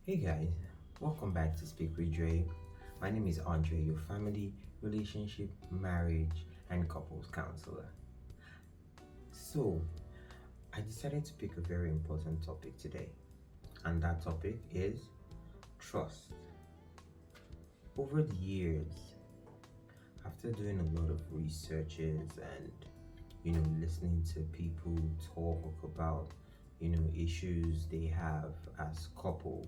Hey guys, welcome back to Speak with Dre. My name is Andre, your family, relationship, marriage, and couples counselor. So, I decided to pick a very important topic today, and that topic is trust. Over the years, after doing a lot of researches and listening to people talk about issues they have as couples,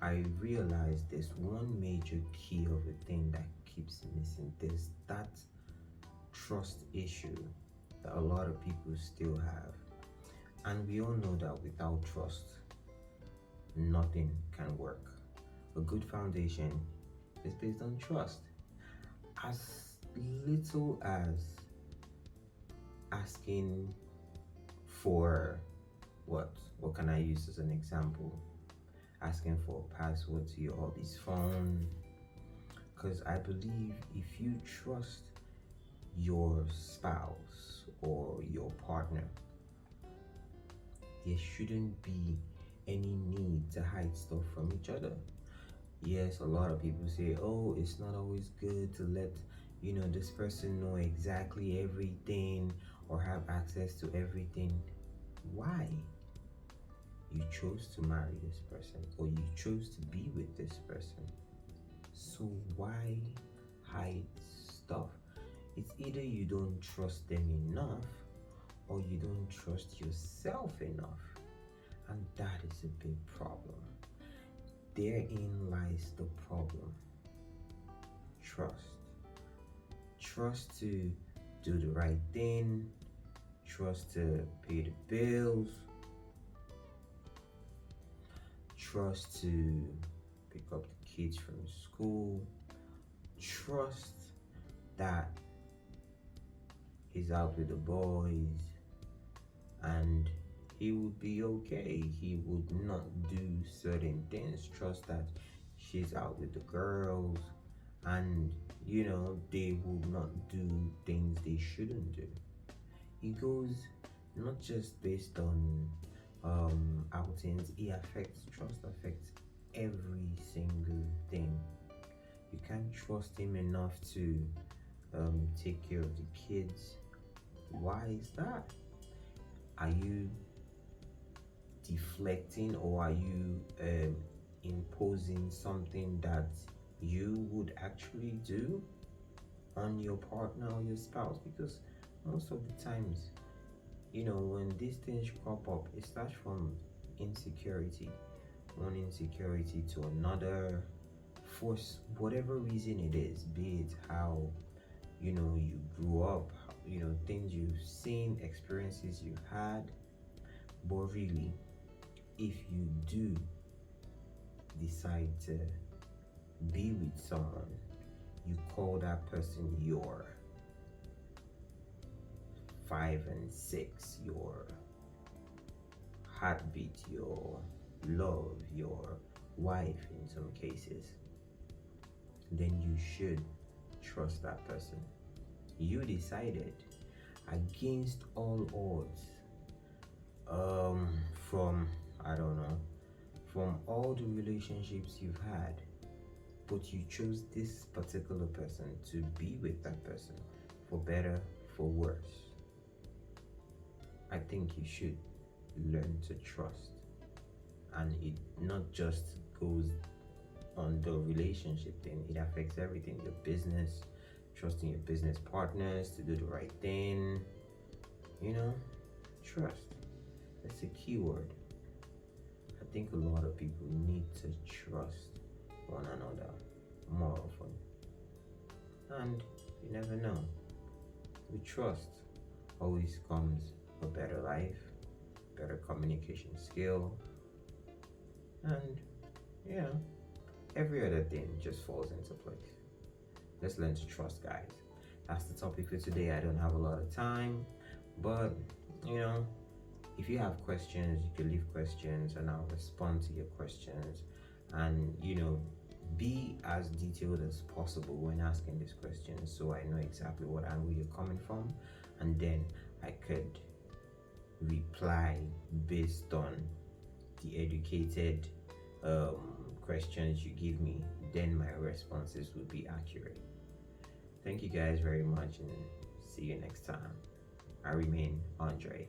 I realized there's one major key of a thing that keeps missing. There's that trust issue that a lot of people still have. And we all know that without trust, nothing can work. A good foundation is based on trust. As little as asking for what can I use as an example? Asking for a password to your hobby's phone. Because I believe if you trust your spouse or your partner, there shouldn't be any need to hide stuff from each other. Yes, a lot of people say, oh, it's not always good to let this person know exactly everything or have access to everything. Why? You chose to marry this person or you chose to be with this person. So why hide stuff? It's either you don't trust them enough or you don't trust yourself enough. And that is a big problem. Therein lies the problem. Trust. Trust to do the right thing. Trust to pay the bills. Trust to pick up the kids from school. Trust that he's out with the boys and he would be okay. He would not do certain things. Trust that she's out with the girls and they will not do things they shouldn't do. It goes not just based on outings. Trust affects every single thing. You can't trust him enough to take care of the kids. Why is that? Are you deflecting or are you imposing something that you would actually do on your partner or your spouse? Because most of the times, when these things crop up, it starts from insecurity. One insecurity to another, for whatever reason it is, be it how you grew up, things you've seen, experiences you've had. But really, if you do decide to be with someone, you call that person your 5 and 6, your heartbeat, your love, your wife in some cases, then you should trust that person. You decided against all odds, from all the relationships you've had, but you chose this particular person to be with that person, for better, for worse. I think you should learn to trust. And it not just goes on the relationship thing, it affects everything. Your business, trusting your business partners to do the right thing. Trust. That's a key word. I think a lot of people need to trust one another more often. And you never know. With trust always comes a better life, better communication skill, and every other thing just falls into place. Let's learn to trust, guys. That's the topic for today. I don't have a lot of time, but if you have questions, you can leave questions and I'll respond to your questions. And be as detailed as possible when asking these questions so I know exactly what angle you're coming from, and then I could reply based on the educated questions you give me, then my responses would be accurate. Thank you guys very much, and see you next time. I remain Andre.